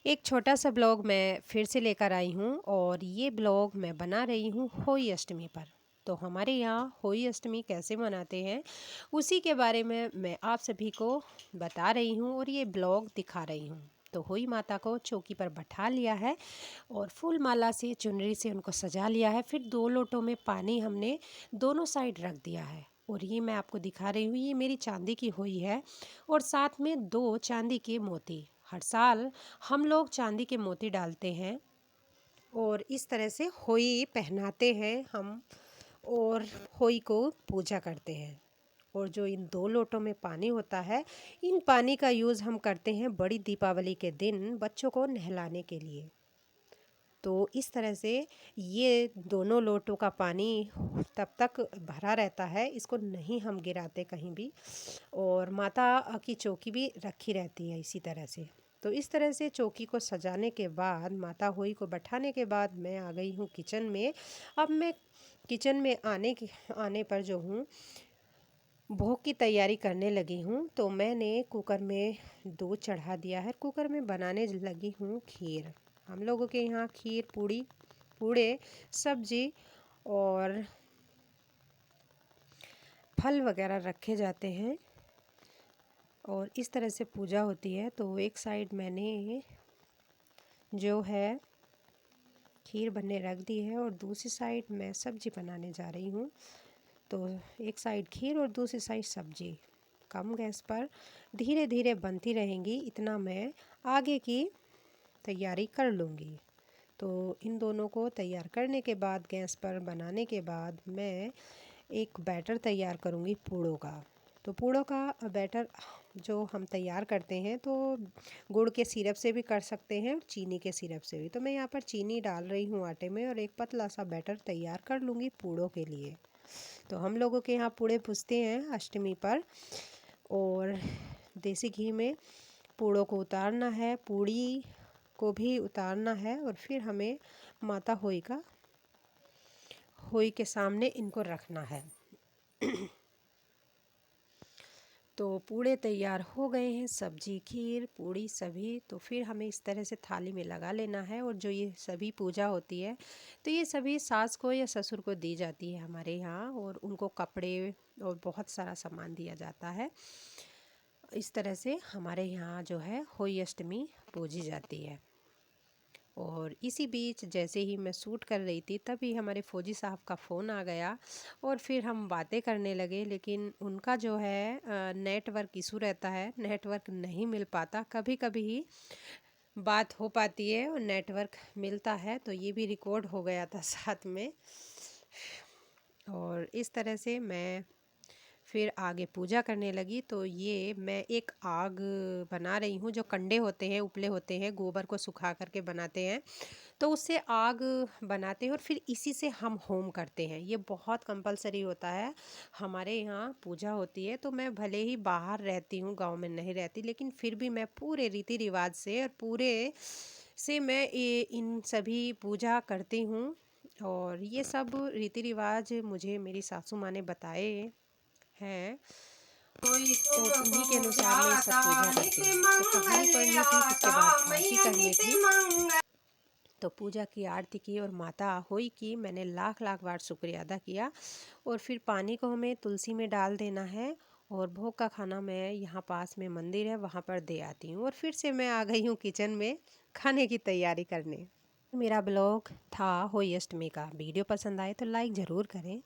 एक छोटा सा ब्लॉग मैं फिर से लेकर आई हूँ और ये ब्लॉग मैं बना रही हूँ होली अष्टमी पर। तो हमारे यहाँ होली अष्टमी कैसे मनाते हैं उसी के बारे में मैं आप सभी को बता रही हूँ और ये ब्लॉग दिखा रही हूँ। तो होली माता को चौकी पर बैठा लिया है और फूल माला से चुनरी से उनको सजा लिया है। फिर 2 लोटों में पानी हमने दोनों साइड रख दिया है और ये मैं आपको दिखा रही हूँ। ये मेरी चांदी की हुई है और साथ में 2 चांदी के मोती। हर साल हम लोग चांदी के मोती डालते हैं और इस तरह से होई पहनाते हैं हम और होई को पूजा करते हैं। और जो इन 2 लोटों में पानी होता है, इन पानी का यूज़ हम करते हैं बड़ी दीपावली के दिन बच्चों को नहलाने के लिए। तो इस तरह से ये दोनों लोटों का पानी तब तक भरा रहता है, इसको नहीं हम गिराते कहीं भी। और माता की चौकी भी रखी रहती है इसी तरह से। तो इस तरह से चौकी को सजाने के बाद, माता होई को बैठाने के बाद मैं आ गई हूँ किचन में। अब मैं किचन में आने पर जो हूँ भोग की तैयारी करने लगी हूँ। तो मैंने कुकर में दूध चढ़ा दिया है, कुकर में बनाने लगी हूँ खीर। हम लोगों के यहाँ खीर, पूड़े, सब्जी और फल वगैरह रखे जाते हैं और इस तरह से पूजा होती है। तो एक साइड मैंने जो है खीर बनने रख दी है और दूसरी साइड मैं सब्जी बनाने जा रही हूँ। तो एक साइड खीर और दूसरी साइड सब्जी कम गैस पर धीरे धीरे बनती रहेंगी, इतना मैं आगे की तैयारी कर लूँगी। तो इन दोनों को तैयार करने के बाद, गैस पर बनाने के बाद, मैं एक बैटर तैयार करूँगी पूड़ों का। तो पूड़ों का बैटर जो हम तैयार करते हैं तो गुड़ के सिरप से भी कर सकते हैं और चीनी के सिरप से भी। तो मैं यहाँ पर चीनी डाल रही हूँ आटे में और एक पतला सा बैटर तैयार कर लूँगी पूड़ों के लिए। तो हम लोगों के यहाँ पूड़े पूजते हैं अष्टमी पर और देसी घी में पूड़ों को उतारना है, पूड़ी को भी उतारना है और फिर हमें माता होई के सामने इनको रखना है। तो पूड़े तैयार हो गए हैं, सब्जी, खीर, पूड़ी सभी। तो फिर हमें इस तरह से थाली में लगा लेना है और जो ये सभी पूजा होती है तो ये सभी सास को या ससुर को दी जाती है हमारे यहाँ और उनको कपड़े और बहुत सारा सामान दिया जाता है। इस तरह से हमारे यहाँ जो है होली अष्टमी पूजी जाती है। और इसी बीच जैसे ही मैं शूट कर रही थी तभी हमारे फौजी साहब का फ़ोन आ गया और फिर हम बातें करने लगे। लेकिन उनका जो है नेटवर्क इशू रहता है, नेटवर्क नहीं मिल पाता। कभी कभी ही बात हो पाती है और नेटवर्क मिलता है। तो ये भी रिकॉर्ड हो गया था साथ में। और इस तरह से मैं फिर आगे पूजा करने लगी। तो ये मैं एक आग बना रही हूँ, जो कंडे होते हैं, उपले होते हैं, गोबर को सुखा करके बनाते हैं। तो उससे आग बनाते हैं और फिर इसी से हम होम करते हैं। ये बहुत कंपलसरी होता है, हमारे यहाँ पूजा होती है। तो मैं भले ही बाहर रहती हूँ, गांव में नहीं रहती, लेकिन फिर भी मैं पूरे रीति रिवाज से और पूरे से मैं इन सभी पूजा करती हूँ। और ये सब रीति रिवाज मुझे मेरी सासू माँ ने बताए हैं और उन्हीं के अनुसार मैं ये सब पूजा करती हूँ। तो कहानी पढ़नी थी, उसके बाद आरती करनी थी। तो पूजा की, आरती की और माता होई की मैंने लाख लाख बार शुक्रिया अदा किया। और फिर पानी को हमें तुलसी में डाल देना है और भोग का खाना मैं यहाँ पास में मंदिर है वहाँ पर दे आती हूँ। और फिर से मैं आ गई हूँ किचन में खाने की तैयारी करने। मेरा ब्लॉग था होली अष्टमी का। वीडियो पसंद आए तो लाइक ज़रूर करें।